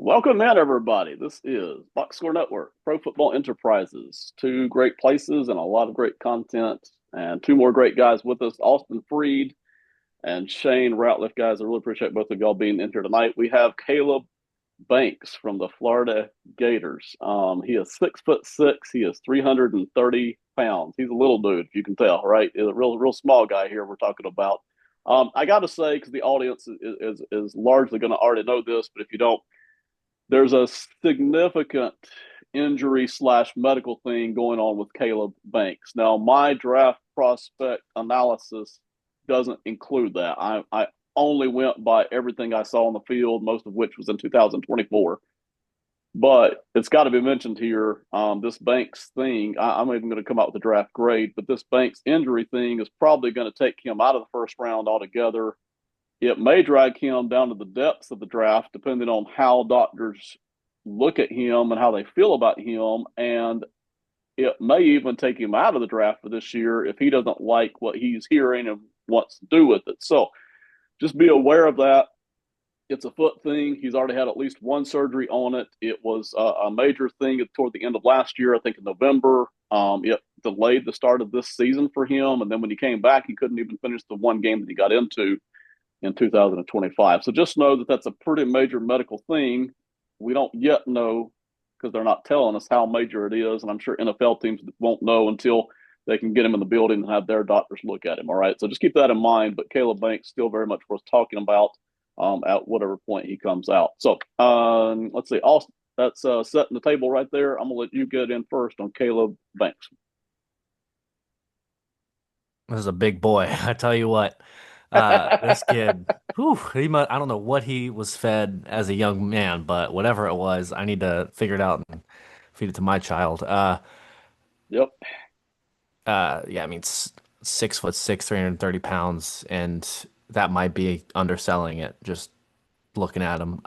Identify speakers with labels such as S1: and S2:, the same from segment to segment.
S1: Welcome in, everybody. This is Box Score Network, Pro Football Enterprises. Two great places and a lot of great content, and two more great guys with us, Austin Freed and Shane Ratliff. Guys, I really appreciate both of y'all being in here tonight. We have Caleb Banks from the Florida Gators. He is 6'6". He is 330 pounds. He's a little dude, if you can tell, right? He's a real small guy here we're talking about. I got to say, because the audience is largely going to already know this, but if you don't, there's a significant injury slash medical thing going on with Caleb Banks. Now, my draft prospect analysis doesn't include that. I only went by everything I saw on the field, most of which was in 2024. But it's got to be mentioned here. This Banks thing, I'm even going to come out with a draft grade, but this Banks injury thing is probably going to take him out of the first round altogether. It may drag him down to the depths of the draft, depending on how doctors look at him and how they feel about him. And it may even take him out of the draft for this year if he doesn't like what he's hearing and wants to do with it. So just be aware of that. It's a foot thing. He's already had at least one surgery on it. It was a major thing toward the end of last year, I think in November. It delayed the start of this season for him. And then when he came back, he couldn't even finish the one game that he got into in 2025. So just know that that's a pretty major medical thing. We don't yet know because they're not telling us how major it is. And I'm sure NFL teams won't know until they can get him in the building and have their doctors look at him. All right. So just keep that in mind. But Caleb Banks still very much worth talking about at whatever point he comes out. So let's see. Austin, that's setting the table right there. I'm going to let you get in first on Caleb Banks.
S2: This is a big boy. I tell you what, this kid, whew, I don't know what he was fed as a young man, but whatever it was, I need to figure it out and feed it to my child.
S1: Yep.
S2: Yeah, I mean, 6'6", 330 pounds, and that might be underselling it, just looking at him.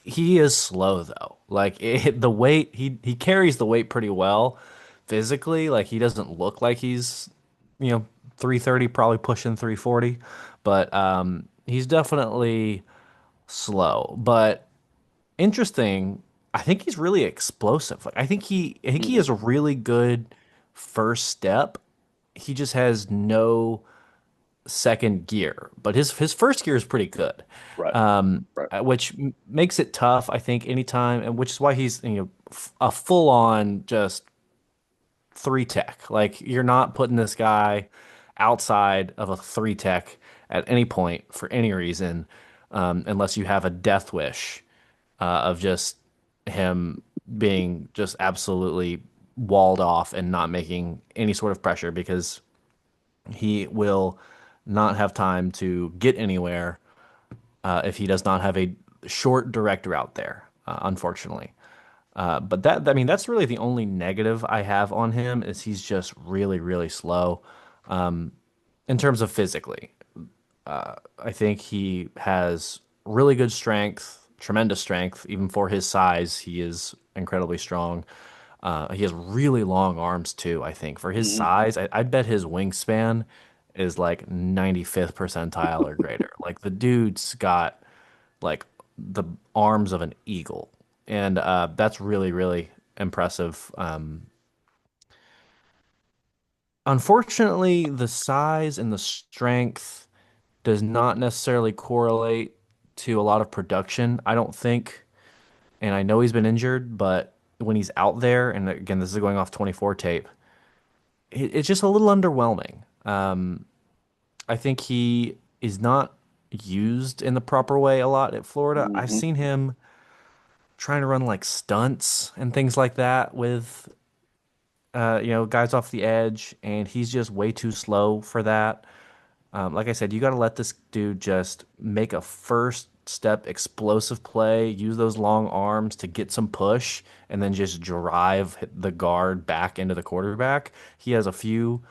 S2: He is slow though. The weight, he carries the weight pretty well physically. Like he doesn't look like he's, you know, 330, probably pushing 340, but he's definitely slow. But interesting, I think he's really explosive. I think he
S1: Mm-hmm.
S2: has a really good first step. He just has no second gear, but his first gear is pretty good,
S1: Right. Right.
S2: which makes it tough, I think, anytime, and which is why he's a full on just three tech. Like you're not putting this guy outside of a three tech at any point for any reason, unless you have a death wish of just him being just absolutely walled off and not making any sort of pressure because he will not have time to get anywhere if he does not have a short direct route there, unfortunately. But I mean, that's really the only negative I have on him is he's just really, really slow in terms of physically. I think he has really good strength, tremendous strength, even for his size. He is incredibly strong. He has really long arms too, I think. For his
S1: Mm-hmm.
S2: size, I'd bet his wingspan is like 95th percentile or greater. Like the dude's got like the arms of an eagle. And that's really, really impressive. Unfortunately, the size and the strength does not necessarily correlate to a lot of production, I don't think. And I know he's been injured, but when he's out there, and again, this is going off 24 tape, it's just a little underwhelming. I think he is not used in the proper way a lot at Florida. I've
S1: Mm-hmm.
S2: seen him trying to run like stunts and things like that with guys off the edge, and he's just way too slow for that. Like I said, you got to let this dude just make a first step explosive play, use those long arms to get some push, and then just drive the guard back into the quarterback. He has a few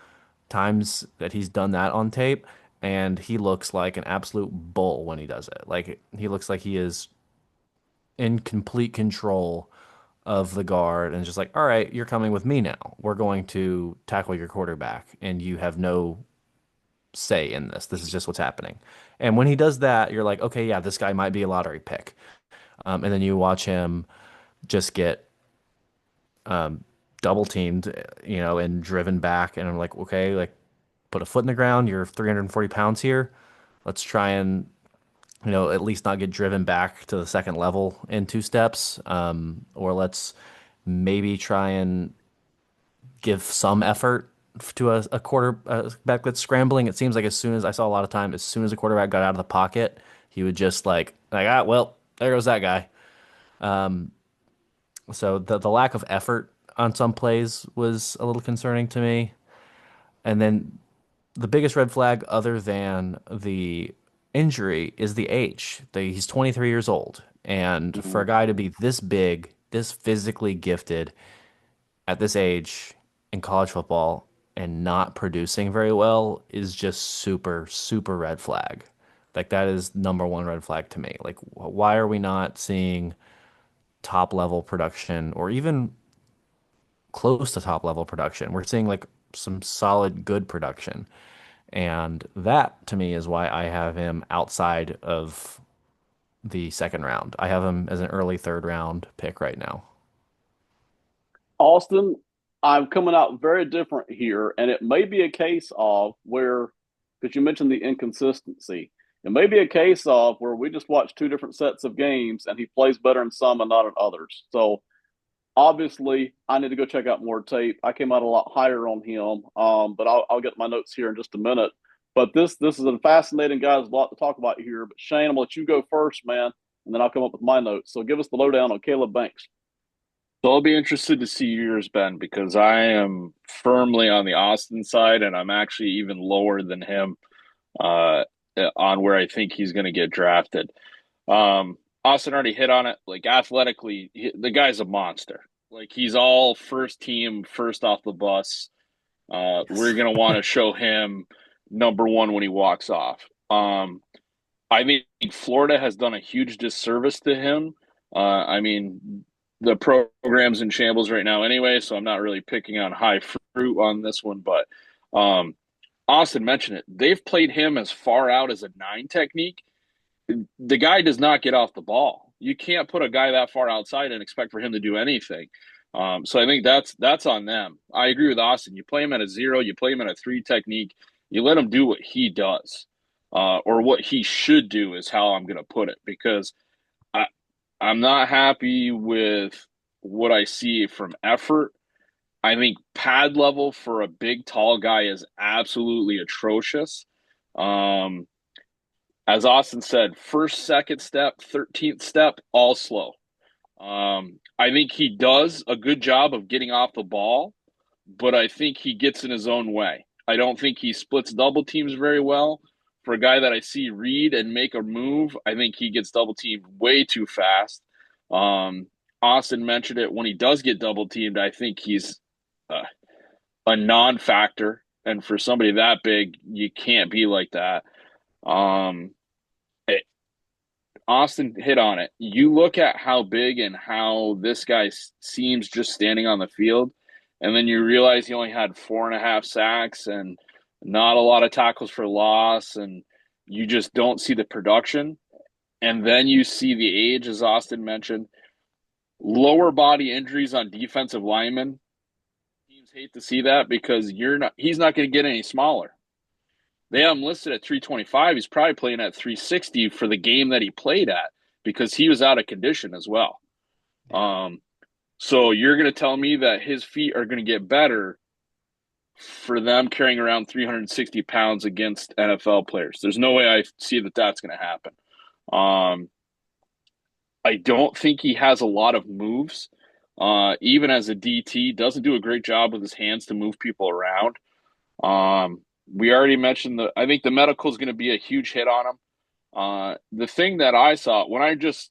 S2: times that he's done that on tape, and he looks like an absolute bull when he does it. Like he looks like he is in complete control of the guard and just like, all right, you're coming with me now. We're going to tackle your quarterback, and you have no say in this. This is just what's happening. And when he does that, you're like, okay, yeah, this guy might be a lottery pick. And then you watch him just get double teamed, and driven back. And I'm like, okay, like put a foot in the ground. You're 340 pounds here. Let's try and, at least not get driven back to the second level in two steps. Or let's maybe try and give some effort to a quarterback that's scrambling. It seems like as soon as I saw a lot of time, as soon as a quarterback got out of the pocket, he would just well, there goes that guy. So the lack of effort on some plays was a little concerning to me. And then the biggest red flag, other than the injury, is the age. He's 23 years old, and for a
S1: Mhm.
S2: guy to be this big, this physically gifted at this age in college football and not producing very well is just super, super red flag. Like that is number one red flag to me. Like, why are we not seeing top level production or even close to top level production? We're seeing like some solid, good production. And that to me is why I have him outside of the second round. I have him as an early third round pick right now.
S1: Austin, I'm coming out very different here, and it may be a case of where, because you mentioned the inconsistency, it may be a case of where we just watch two different sets of games and he plays better in some and not in others. So obviously, I need to go check out more tape. I came out a lot higher on him, but I'll get my notes here in just a minute. But this is a fascinating guy. There's a lot to talk about here. But Shane, I'm gonna let you go first, man, and then I'll come up with my notes. So give us the lowdown on Caleb Banks.
S3: So I'll be interested to see yours, Ben, because I am firmly on the Austin side, and I'm actually even lower than him uh, on where I think he's going to get drafted. Austin already hit on it. Like athletically, the guy's a monster. Like he's all first team, first off the bus. We're
S2: Yes.
S3: going to want to show him number one when he walks off. I think Florida has done a huge disservice to him. I mean, the program's in shambles right now anyway, so I'm not really picking on high fruit on this one. But um, Austin mentioned it. They've played him as far out as a nine technique. The guy does not get off the ball. You can't put a guy that far outside and expect for him to do anything. So I think that's on them. I agree with Austin. You play him at a zero, you play him at a three technique, you let him do what he does, or what he should do is how I'm going to put it because I I'm not happy with what I see from effort. I think pad level for a big tall guy is absolutely atrocious. Um, as Austin said, first, second step, 13th step, all slow. I think he does a good job of getting off the ball, but I think he gets in his own way. I don't think he splits double teams very well. For a guy that I see read and make a move, I think he gets double teamed way too fast. Um, Austin mentioned it when he does get double teamed. I think he's uh, a non factor. And for somebody that big, you can't be like that. Um, it, Austin hit on it. You look at how big and how this guy seems just standing on the field, and then you realize he only had 4.5 sacks and not a lot of tackles for loss, and you just don't see the production. And then you see the age, as Austin mentioned, lower body injuries on defensive linemen. Teams hate to see that because he's not going to get any smaller. They have him listed at 325. He's probably playing at 360 for the game that he played at because he was out of condition as well. Um, so you're going to tell me that his feet are going to get better for them carrying around 360 pounds against NFL players? There's no way I see that that's going to happen. Um, I don't think he has a lot of moves. Even as a DT, doesn't do a great job with his hands to move people around. We already mentioned I think the medical is going to be a huge hit on him. The thing that I saw when I watched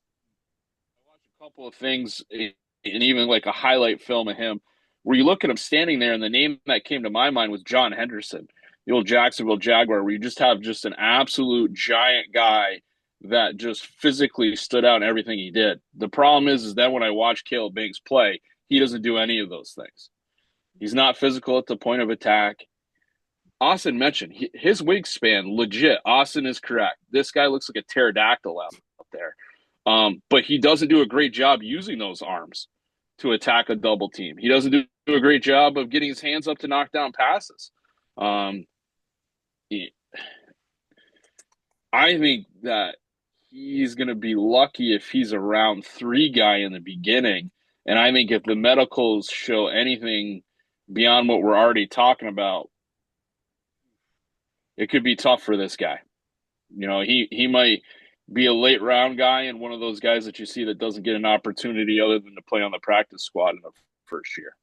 S3: a couple of things and even like a highlight film of him, where you look at him standing there, and the name that came to my mind was John Henderson, the old Jacksonville Jaguar, where you just have just an absolute giant guy that just physically stood out in everything he did. The problem is that when I watch Caleb Banks play, he doesn't do any of those things. He's not physical at the point of attack. Austin mentioned his wingspan, legit. Austin is correct. This guy looks like a pterodactyl out there. But he doesn't do a great job using those arms to attack a double team. He doesn't do a great job of getting his hands up to knock down passes. Um, I think that he's going to be lucky if he's a round 3 guy in the beginning. And I think if the medicals show anything beyond what we're already talking about, it could be tough for this guy. He might be a late round guy and one of those guys that you see that doesn't get an opportunity other than to play on the practice squad in the first year.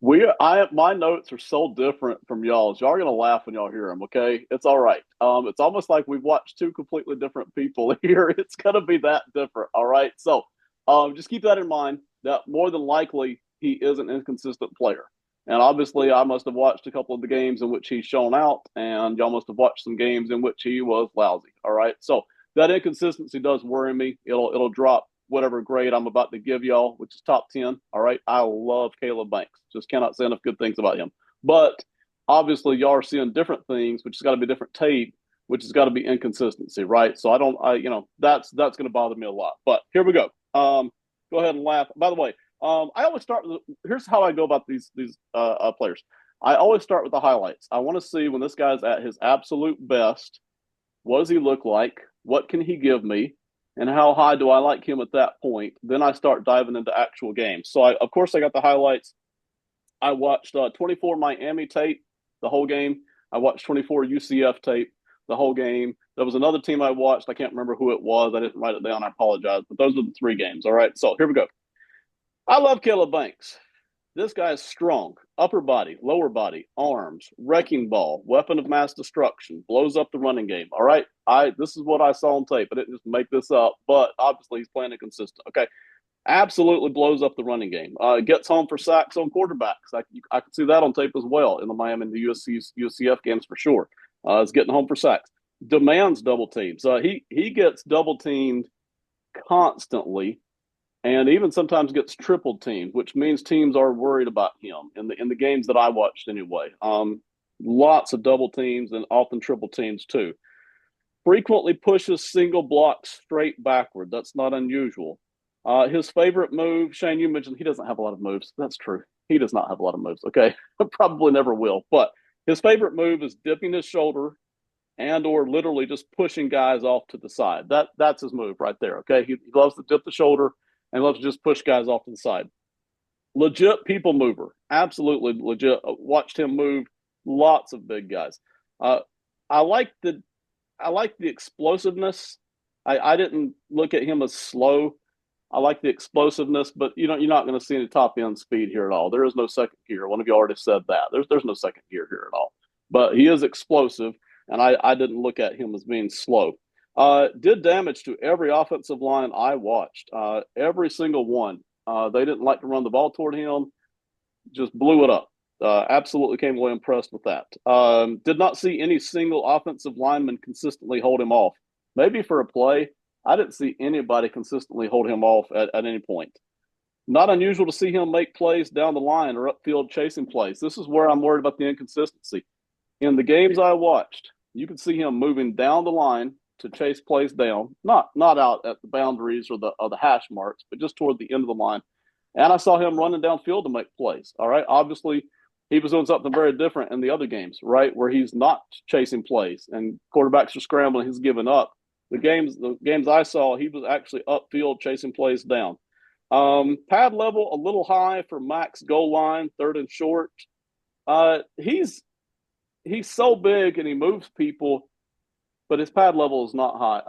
S1: My notes are so different from y'all's. Y'all are gonna laugh when y'all hear them. Okay, it's all right. It's almost like we've watched two completely different people here. It's gonna be that different. All right. So, just keep that in mind. That more than likely he is an inconsistent player, and obviously I must have watched a couple of the games in which he's shown out, and y'all must have watched some games in which he was lousy. All right. So that inconsistency does worry me. It'll drop whatever grade I'm about to give y'all, which is top 10. All right. I love Caleb Banks. Just cannot say enough good things about him. But obviously, y'all are seeing different things, which has got to be different tape, which has got to be inconsistency, right? So that's going to bother me a lot. But here we go. Go ahead and laugh. By the way, I always start with here's how I go about these players. I always start with the highlights. I want to see when this guy's at his absolute best. What does he look like? What can he give me? And how high do I like him at that point? Then I start diving into actual games. So, of course, I got the highlights. I watched 24 Miami tape the whole game. I watched 24 UCF tape the whole game. There was another team I watched. I can't remember who it was. I didn't write it down. I apologize. But those are the 3 games. All right. So here we go. I love Caleb Banks. This guy is strong. Upper body, lower body, arms, wrecking ball, weapon of mass destruction, blows up the running game. All right. This is what I saw on tape. I didn't just make this up, but obviously he's playing inconsistent. Okay. Absolutely blows up the running game. Gets home for sacks on quarterbacks. I could see that on tape as well in the Miami and the UCF games for sure. Is getting home for sacks. Demands double teams. He gets double teamed constantly, and even sometimes gets triple teamed, which means teams are worried about him in the games that I watched anyway. Lots of double teams and often triple teams too. Frequently pushes single blocks straight backward. That's not unusual. His favorite move, Shane, you mentioned he doesn't have a lot of moves. That's true. He does not have a lot of moves. Okay. Probably never will. But his favorite move is dipping his shoulder and or literally just pushing guys off to the side. That's his move right there. Okay. He loves to dip the shoulder and loves to just push guys off to the side. Legit people mover. Absolutely legit. Watched him move lots of big guys. I like the explosiveness. I didn't look at him as slow. I like the explosiveness, but you're not going to see any top end speed here at all. There is no second gear. One of you already said that. There's no second gear here at all. But he is explosive, and I didn't look at him as being slow. Did damage to every offensive line I watched. Every single one. They didn't like to run the ball toward him. Just blew it up. Absolutely came away impressed with that. Did not see any single offensive lineman consistently hold him off. Maybe for a play. I didn't see anybody consistently hold him off at any point. Not unusual to see him make plays down the line or upfield chasing plays. This is where I'm worried about the inconsistency. In the games I watched, you could see him moving down the line to chase plays down, not out at the boundaries or the hash marks, but just toward the end of the line. And I saw him running downfield to make plays. All right. Obviously, he was doing something very different in the other games, right, where he's not chasing plays and quarterbacks are scrambling, he's giving up. The games I saw, he was actually upfield chasing plays down. Pad level a little high for max goal line, 3rd and short. He's so big and he moves people, but his pad level is not high.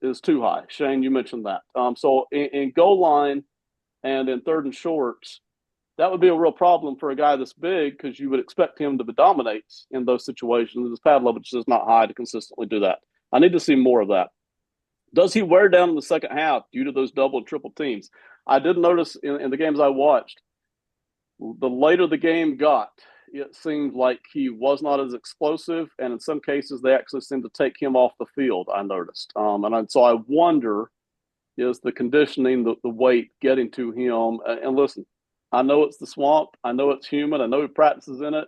S1: Is too high. Shane, you mentioned that. So in goal line and in 3rd and shorts, that would be a real problem for a guy this big because you would expect him to dominate in those situations. His pad level just is not high to consistently do that. I need to see more of that. Does he wear down in the second half due to those double and triple teams? I did notice in the games I watched, the later the game got, it seemed like he was not as explosive, and in some cases, they actually seemed to take him off the field, I noticed. So I wonder, is the conditioning, the weight getting to him? And listen, I know it's the swamp. I know it's humid. I know he practices in it.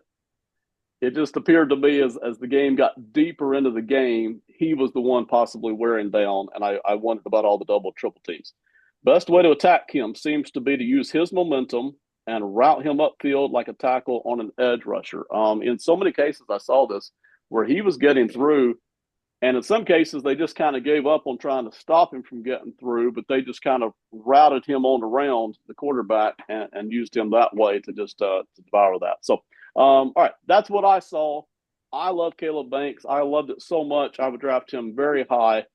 S1: it just appeared to me as the game got deeper into the game, he was the one possibly wearing down, and I wondered about all the double triple teams. Best way to attack him seems to be to use his momentum and route him upfield like a tackle on an edge rusher. In so many cases, I saw this where he was getting through, and in some cases, they just kind of gave up on trying to stop him from getting through, but they just kind of routed him on around the quarterback and used him that way to just to devour that. So, all right, that's what I saw. I love Caleb Banks. I loved it so much. I would draft him very high.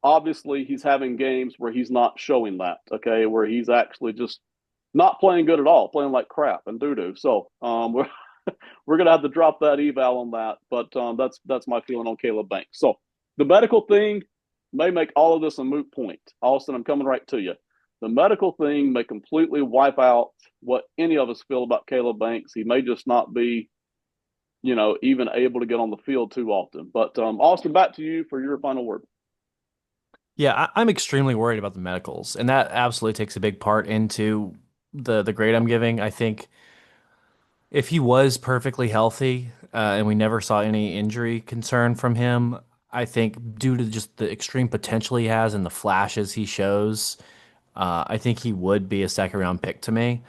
S1: Obviously, he's having games where he's not showing that, okay, where he's actually just not playing good at all, playing like crap and doo doo. So, we're gonna have to drop that eval on that. But that's my feeling on Caleb Banks. So the medical thing may make all of this a moot point. Austin, I'm coming right to you. The medical thing may completely wipe out what any of us feel about Caleb Banks. He may just not be, even able to get on the field too often. But Austin, back to you for your final word.
S2: Yeah, I'm extremely worried about the medicals, and that absolutely takes a big part into the grade I'm giving. I think if he was perfectly healthy, and we never saw any injury concern from him, I think due to just the extreme potential he has and the flashes he shows, I think he would be a second round pick to me,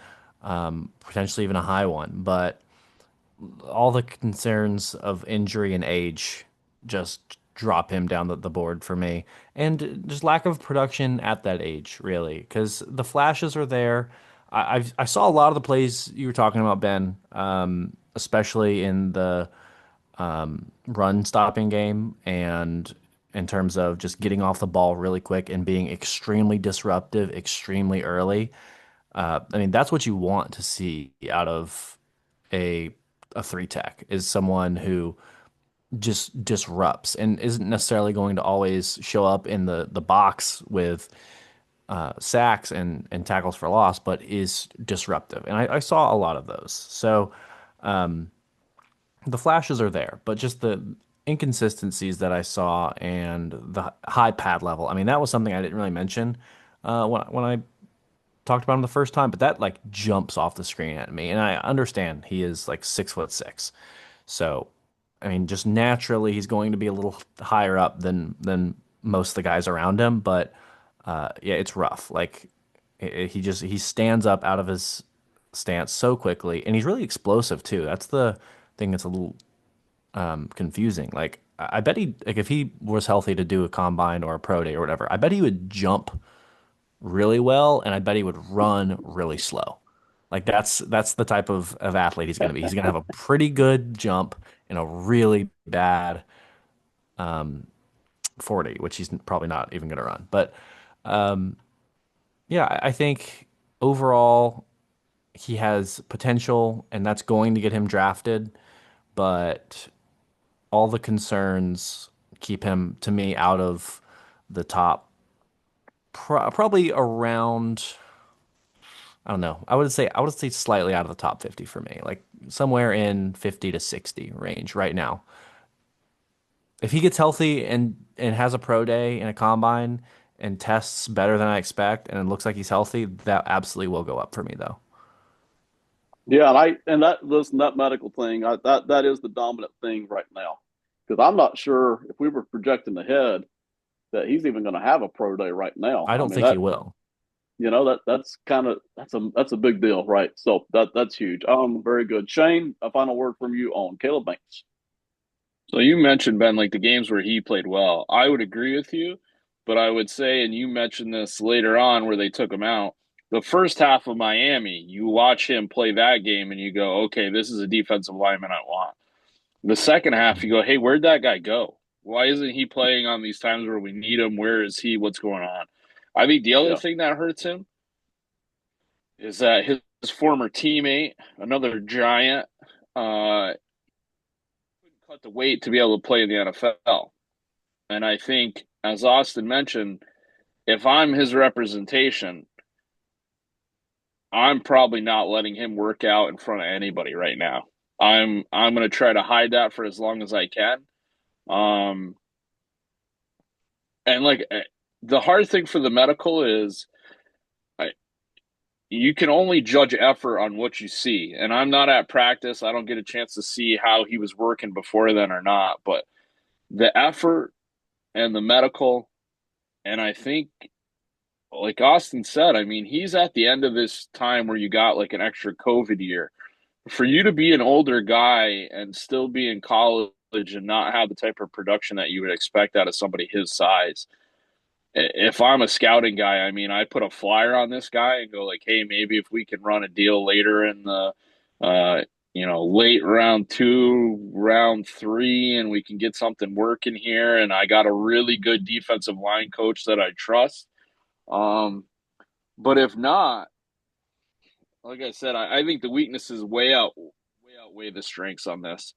S2: potentially even a high one. But all the concerns of injury and age just drop him down the board for me. And just lack of production at that age, really, because the flashes are there. I saw a lot of the plays you were talking about, Ben, especially in the run stopping game and in terms of just getting off the ball really quick and being extremely disruptive, extremely early. I mean, that's what you want to see out of a a three tech is someone who just disrupts and isn't necessarily going to always show up in the box with sacks and tackles for loss, but is disruptive. And I saw a lot of those. So the flashes are there, but just the inconsistencies that I saw and the high pad level. I mean, that was something I didn't really mention when I talked about him the first time, but that like jumps off the screen at me. And I understand he is like 6'6". So, I mean, just naturally he's going to be a little higher up than most of the guys around him. But yeah, it's rough. Like he stands up out of his stance so quickly, and he's really explosive too. That's the thing that's a little confusing. Like I bet he like if he was healthy to do a combine or a pro day or whatever, I bet he would jump really well, and I bet he would run really slow. Like that's the type of athlete he's going to be. He's going to have a pretty good jump and a really bad 40, which he's probably not even going to run. But yeah, I think overall he has potential, and that's going to get him drafted. But all the concerns keep him, to me, out of the top, probably around. I don't know. I would say slightly out of the top 50 for me, like somewhere in 50 to 60 range right now. If he gets healthy and has a pro day and a combine and tests better than I expect and it looks like he's healthy, that absolutely will go up for me though.
S1: Yeah, and that listen, that medical thing, that is the dominant thing right now. Because I'm not sure if we were projecting ahead that he's even going to have a pro day right now.
S2: I
S1: I
S2: don't
S1: mean
S2: think he
S1: that
S2: will.
S1: that's kind of that's a big deal, right? So that's huge. Very good. Shane, a final word from you on Caleb Banks.
S3: So you mentioned, Ben, like the games where he played well. I would agree with you, but I would say, and you mentioned this later on where they took him out. The first half of Miami, you watch him play that game and you go, okay, this is a defensive lineman I want. The second half, you go, hey, where'd that guy go? Why isn't he playing on these times where we need him? Where is he? What's going on? I think the other
S1: Yeah,
S3: thing that hurts him is that his former teammate, another giant, couldn't cut the weight to be able to play in the NFL. And I think, as Austin mentioned, if I'm his representation, I'm probably not letting him work out in front of anybody right now. I'm going to try to hide that for as long as I can. Um, and like the hard thing for the medical is, I, you can only judge effort on what you see. And I'm not at practice. I don't get a chance to see how he was working before then or not. But the effort and the medical, and I think, like Austin said, I mean, he's at the end of this time where you got like an extra COVID year. For you to be an older guy and still be in college and not have the type of production that you would expect out of somebody his size, if I'm a scouting guy, I mean, I put a flyer on this guy and go like, hey, maybe if we can run a deal later in the, late round 2, round 3, and we can get something working here, and I got a really good defensive line coach that I trust. But if not, like I said, I think the weaknesses way outweigh the strengths on this.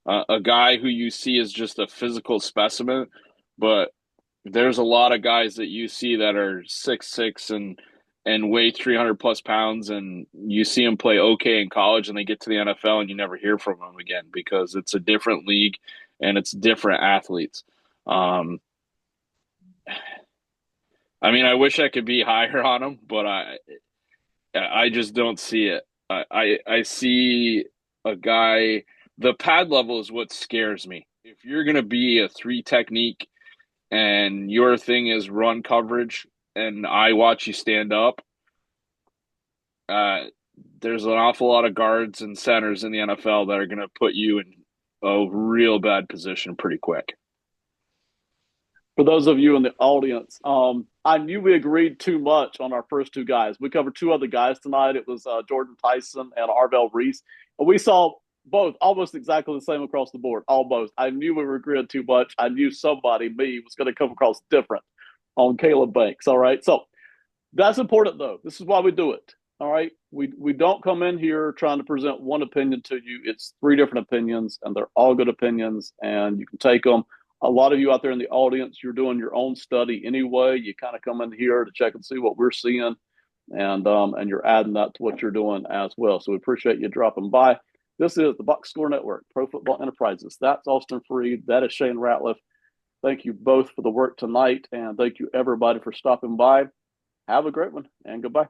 S3: A guy who you see is just a physical specimen, but there's a lot of guys that you see that are 6'6" and weigh 300 plus pounds, and you see them play okay in college, and they get to the NFL, and you never hear from them again because it's a different league and it's different athletes. Um, I mean, I wish I could be higher on them, but I just don't see it. I see a guy. The pad level is what scares me. If you're gonna be a 3 technique and your thing is run coverage, and I watch you stand up, uh, there's an awful lot of guards and centers in the NFL that are gonna put you in a real bad position pretty quick.
S1: For those of you in the audience, I knew we agreed too much on our first two guys. We covered two other guys tonight. It was Jordan Tyson and Arvell Reese. And we saw both almost exactly the same across the board, almost. I knew we agreed too much. I knew somebody, me, was going to come across different on Caleb Banks. All right. So that's important, though. This is why we do it. All right. We don't come in here trying to present one opinion to you. It's 3 different opinions, and they're all good opinions, and you can take them. A lot of you out there in the audience, you're doing your own study anyway. You kind of come in here to check and see what we're seeing, and you're adding that to what you're doing as well. So we appreciate you dropping by. This is the Box Score Network, Pro Football Enterprises. That's Austin Freed. That is Shane Ratliff. Thank you both for the work tonight, and thank you everybody for stopping by. Have a great one, and goodbye.